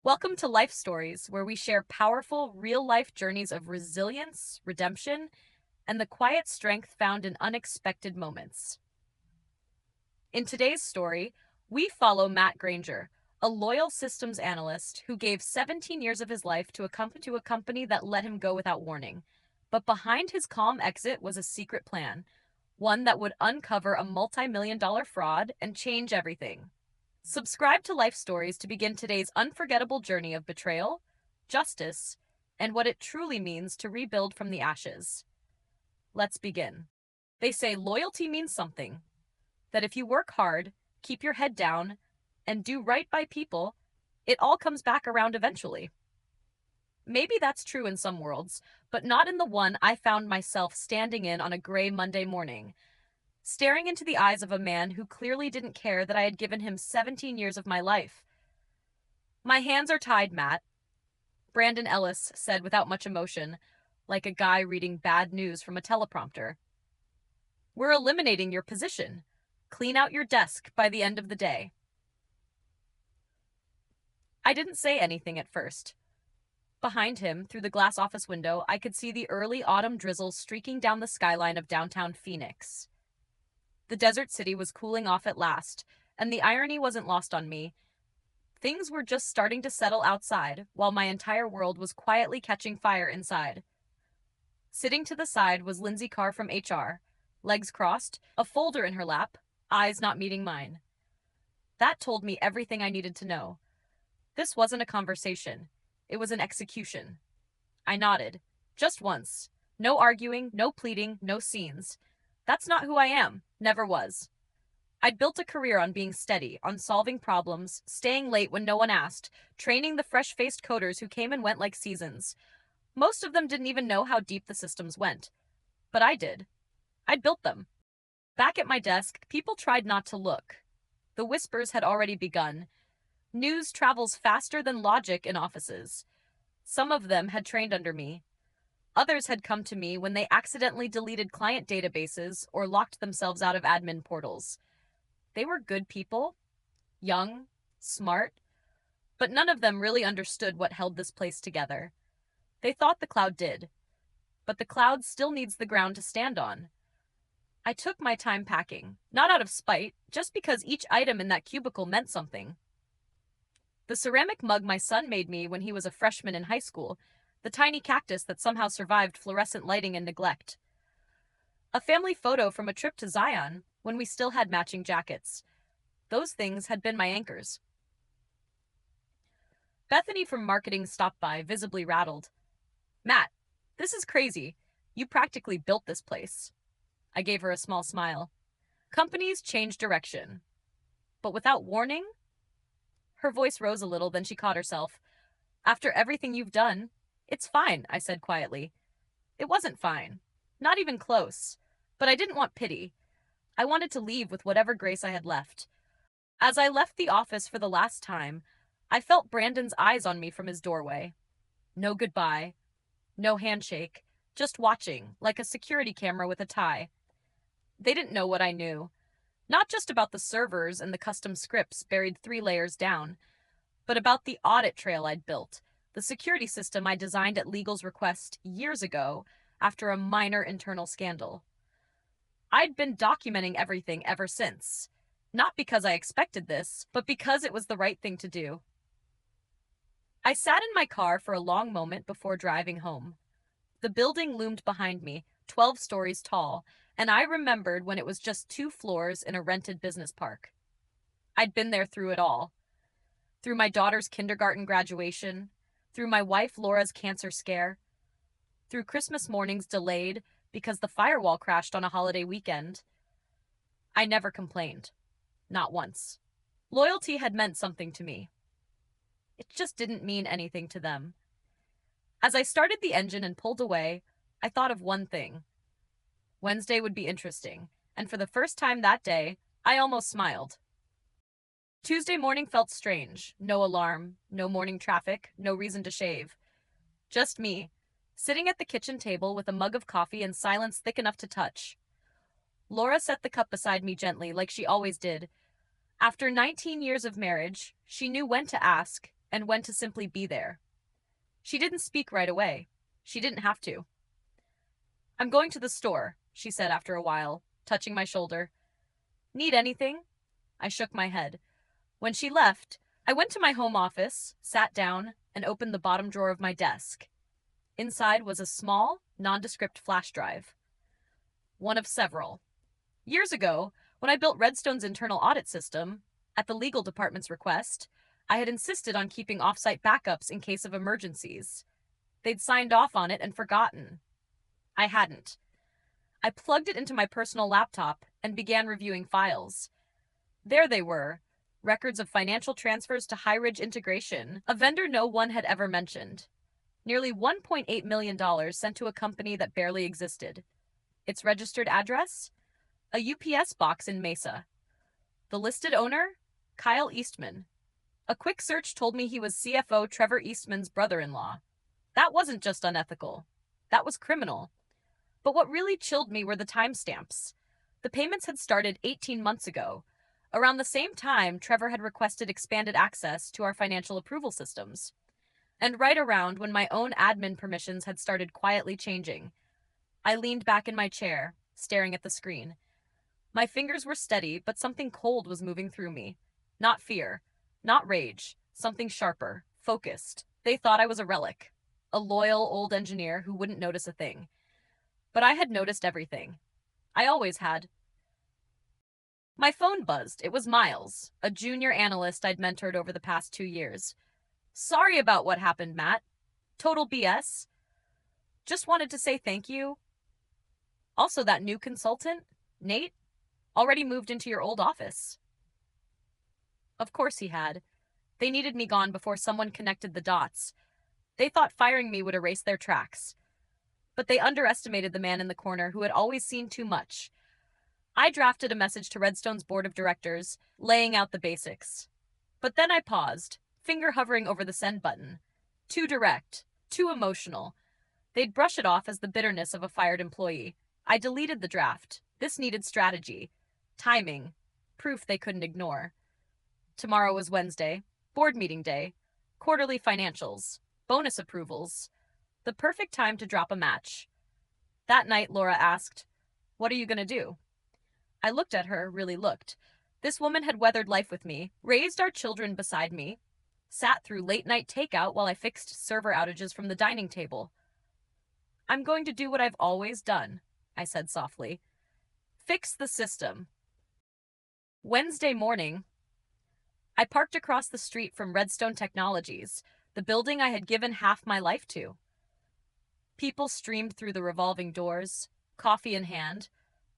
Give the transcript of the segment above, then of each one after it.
Welcome to Life Stories, where we share powerful, real life journeys of resilience, redemption, and the quiet strength found in unexpected moments. In today's story, we follow Matt Granger, a loyal systems analyst who gave 17 years of his life to a company that let him go without warning. But behind his calm exit was a secret plan, one that would uncover a multi-million-dollar fraud and change everything. Subscribe to Life Stories to begin today's unforgettable journey of betrayal, justice, and what it truly means to rebuild from the ashes. Let's begin. They say loyalty means something, that if you work hard, keep your head down, and do right by people, it all comes back around eventually. Maybe that's true in some worlds, but not in the one I found myself standing in on a gray Monday morning, staring into the eyes of a man who clearly didn't care that I had given him 17 years of my life. "My hands are tied, Matt," Brandon Ellis said without much emotion, like a guy reading bad news from a teleprompter. "We're eliminating your position. Clean out your desk by the end of the day." I didn't say anything at first. Behind him, through the glass office window, I could see the early autumn drizzle streaking down the skyline of downtown Phoenix. The desert city was cooling off at last, and the irony wasn't lost on me. Things were just starting to settle outside, while my entire world was quietly catching fire inside. Sitting to the side was Lindsay Carr from HR, legs crossed, a folder in her lap, eyes not meeting mine. That told me everything I needed to know. This wasn't a conversation. It was an execution. I nodded. Just once. No arguing, no pleading, no scenes. That's not who I am. Never was. I'd built a career on being steady, on solving problems, staying late when no one asked, training the fresh-faced coders who came and went like seasons. Most of them didn't even know how deep the systems went. But I did. I'd built them. Back at my desk, people tried not to look. The whispers had already begun. News travels faster than logic in offices. Some of them had trained under me. Others had come to me when they accidentally deleted client databases or locked themselves out of admin portals. They were good people, young, smart, but none of them really understood what held this place together. They thought the cloud did, but the cloud still needs the ground to stand on. I took my time packing, not out of spite, just because each item in that cubicle meant something. The ceramic mug my son made me when he was a freshman in high school, the tiny cactus that somehow survived fluorescent lighting and neglect. A family photo from a trip to Zion when we still had matching jackets. Those things had been my anchors. Bethany from marketing stopped by, visibly rattled. "Matt, this is crazy. You practically built this place." I gave her a small smile. "Companies change direction. But without warning?" Her voice rose a little, then she caught herself. "After everything you've done, it's fine," I said quietly. It wasn't fine. Not even close. But I didn't want pity. I wanted to leave with whatever grace I had left. As I left the office for the last time, I felt Brandon's eyes on me from his doorway. No goodbye. No handshake. Just watching, like a security camera with a tie. They didn't know what I knew. Not just about the servers and the custom scripts buried 3 layers down, but about the audit trail I'd built, the security system I designed at legal's request years ago after a minor internal scandal. I'd been documenting everything ever since, not because I expected this, but because it was the right thing to do. I sat in my car for a long moment before driving home. The building loomed behind me, 12 stories tall, and I remembered when it was just 2 floors in a rented business park. I'd been there through it all. Through my daughter's kindergarten graduation, through my wife Laura's cancer scare, through Christmas mornings delayed because the firewall crashed on a holiday weekend. I never complained. Not once. Loyalty had meant something to me. It just didn't mean anything to them. As I started the engine and pulled away, I thought of one thing. Wednesday would be interesting, and for the first time that day, I almost smiled. Tuesday morning felt strange. No alarm, no morning traffic, no reason to shave. Just me, sitting at the kitchen table with a mug of coffee and silence thick enough to touch. Laura set the cup beside me gently, like she always did. After 19 years of marriage, she knew when to ask, and when to simply be there. She didn't speak right away. She didn't have to. "I'm going to the store," she said after a while, touching my shoulder. "Need anything?" I shook my head. When she left, I went to my home office, sat down, and opened the bottom drawer of my desk. Inside was a small, nondescript flash drive. One of several. Years ago, when I built Redstone's internal audit system, at the legal department's request, I had insisted on keeping offsite backups in case of emergencies. They'd signed off on it and forgotten. I hadn't. I plugged it into my personal laptop and began reviewing files. There they were, records of financial transfers to High Ridge Integration, a vendor no one had ever mentioned. Nearly $1.8 million sent to a company that barely existed. Its registered address? A UPS box in Mesa. The listed owner? Kyle Eastman. A quick search told me he was CFO Trevor Eastman's brother-in-law. That wasn't just unethical. That was criminal. But what really chilled me were the timestamps. The payments had started 18 months ago. Around the same time, Trevor had requested expanded access to our financial approval systems. And right around when my own admin permissions had started quietly changing. I leaned back in my chair, staring at the screen. My fingers were steady, but something cold was moving through me. Not fear, not rage, something sharper, focused. They thought I was a relic, a loyal old engineer who wouldn't notice a thing. But I had noticed everything. I always had. My phone buzzed. It was Miles, a junior analyst I'd mentored over the past 2 years. "Sorry about what happened, Matt. Total BS. Just wanted to say thank you. Also, that new consultant, Nate, already moved into your old office." Of course he had. They needed me gone before someone connected the dots. They thought firing me would erase their tracks. But they underestimated the man in the corner who had always seen too much. I drafted a message to Redstone's board of directors, laying out the basics. But then I paused, finger hovering over the send button. Too direct, too emotional. They'd brush it off as the bitterness of a fired employee. I deleted the draft. This needed strategy, timing, proof they couldn't ignore. Tomorrow was Wednesday, board meeting day, quarterly financials, bonus approvals. The perfect time to drop a match. That night, Laura asked, "What are you going to do?" I looked at her, really looked. This woman had weathered life with me, raised our children beside me, sat through late-night takeout while I fixed server outages from the dining table. "I'm going to do what I've always done," I said softly. "Fix the system." Wednesday morning, I parked across the street from Redstone Technologies, the building I had given half my life to. People streamed through the revolving doors, coffee in hand,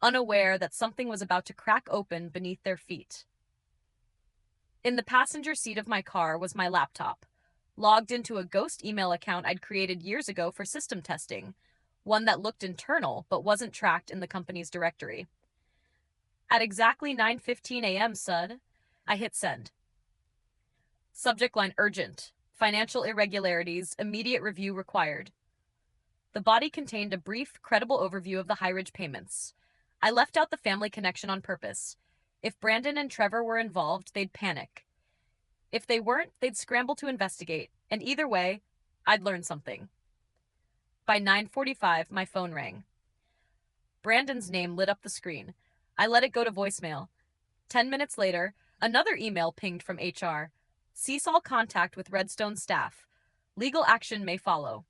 unaware that something was about to crack open beneath their feet. In the passenger seat of my car was my laptop, logged into a ghost email account I'd created years ago for system testing, one that looked internal but wasn't tracked in the company's directory. At exactly 9:15 a.m., Sud, I hit send. Subject line urgent. Financial irregularities. Immediate review required. The body contained a brief, credible overview of the High Ridge payments. I left out the family connection on purpose. If Brandon and Trevor were involved, they'd panic. If they weren't, they'd scramble to investigate, and either way, I'd learn something. By 9:45, my phone rang. Brandon's name lit up the screen. I let it go to voicemail. 10 minutes later, another email pinged from HR. "Cease all contact with Redstone staff. Legal action may follow."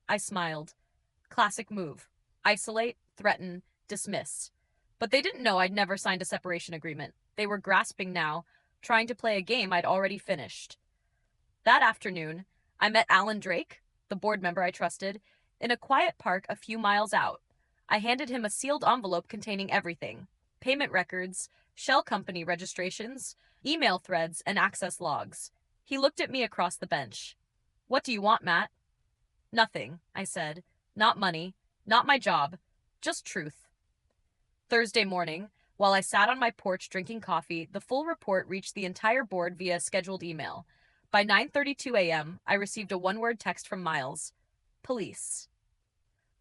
I smiled. Classic move. Isolate, threaten, dismiss. But they didn't know I'd never signed a separation agreement. They were grasping now, trying to play a game I'd already finished. That afternoon, I met Alan Drake, the board member I trusted, in a quiet park a few miles out. I handed him a sealed envelope containing everything: payment records, shell company registrations, email threads, and access logs. He looked at me across the bench. "What do you want, Matt?" "Nothing," I said. "Not money, not my job, just truth." Thursday morning, while I sat on my porch drinking coffee, the full report reached the entire board via scheduled email. By 9:32 a.m., I received a one-word text from Miles. Police.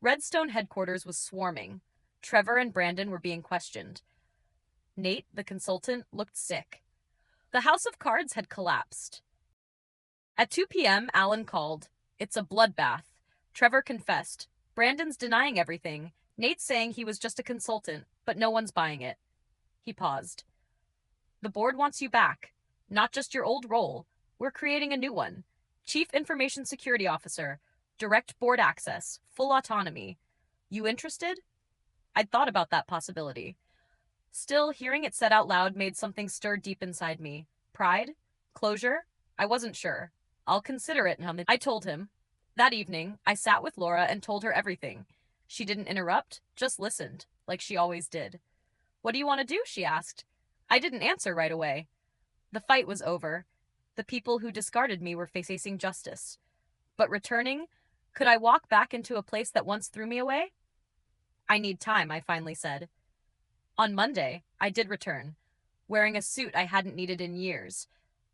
Redstone headquarters was swarming. Trevor and Brandon were being questioned. Nate, the consultant, looked sick. The house of cards had collapsed. At 2 p.m., Alan called. It's a bloodbath. Trevor confessed. Brandon's denying everything. Nate's saying he was just a consultant, but no one's buying it. He paused. The board wants you back. Not just your old role. We're creating a new one. Chief Information Security Officer. Direct board access. Full autonomy. You interested? I'd thought about that possibility. Still, hearing it said out loud made something stir deep inside me. Pride? Closure? I wasn't sure. I'll consider it, I told him. That evening, I sat with Laura and told her everything. She didn't interrupt, just listened, like she always did. What do you want to do? She asked. I didn't answer right away. The fight was over. The people who discarded me were facing justice. But returning, could I walk back into a place that once threw me away? I need time, I finally said. On Monday, I did return, wearing a suit I hadn't needed in years.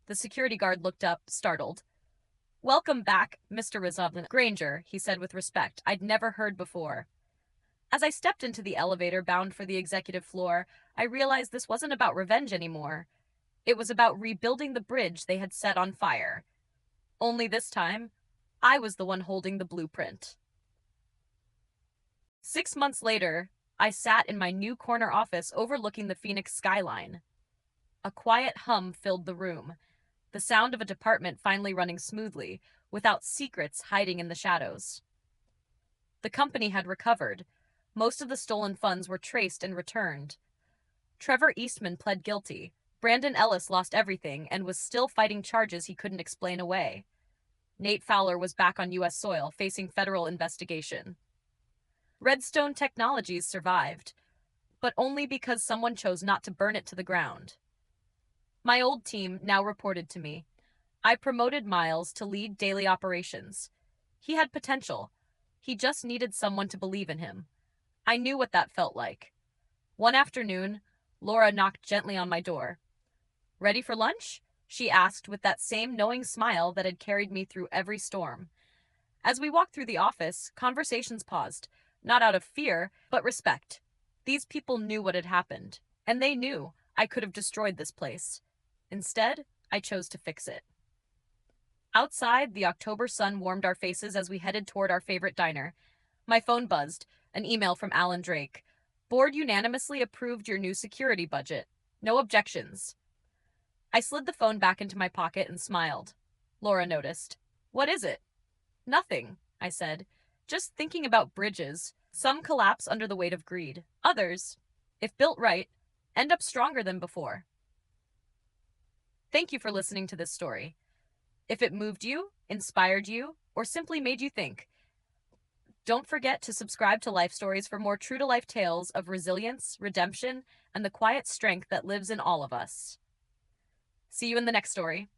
The security guard looked up, startled. Welcome back, Mr. Rizovlin Granger, he said with respect I'd never heard before. As I stepped into the elevator bound for the executive floor, I realized this wasn't about revenge anymore. It was about rebuilding the bridge they had set on fire. Only this time, I was the one holding the blueprint. 6 months later, I sat in my new corner office overlooking the Phoenix skyline. A quiet hum filled the room, the sound of a department finally running smoothly, without secrets hiding in the shadows. The company had recovered. Most of the stolen funds were traced and returned. Trevor Eastman pled guilty. Brandon Ellis lost everything and was still fighting charges he couldn't explain away. Nate Fowler was back on U.S. soil, facing federal investigation. Redstone Technologies survived, but only because someone chose not to burn it to the ground. My old team now reported to me. I promoted Miles to lead daily operations. He had potential. He just needed someone to believe in him. I knew what that felt like. One afternoon, Laura knocked gently on my door. Ready for lunch? She asked with that same knowing smile that had carried me through every storm. As we walked through the office, conversations paused, not out of fear, but respect. These people knew what had happened, and they knew I could have destroyed this place. Instead, I chose to fix it. Outside, the October sun warmed our faces as we headed toward our favorite diner. My phone buzzed, an email from Alan Drake. Board unanimously approved your new security budget. No objections. I slid the phone back into my pocket and smiled. Laura noticed. What is it? Nothing, I said. Just thinking about bridges. Some collapse under the weight of greed. Others, if built right, end up stronger than before. Thank you for listening to this story. If it moved you, inspired you, or simply made you think, don't forget to subscribe to Life Stories for more true-to-life tales of resilience, redemption, and the quiet strength that lives in all of us. See you in the next story.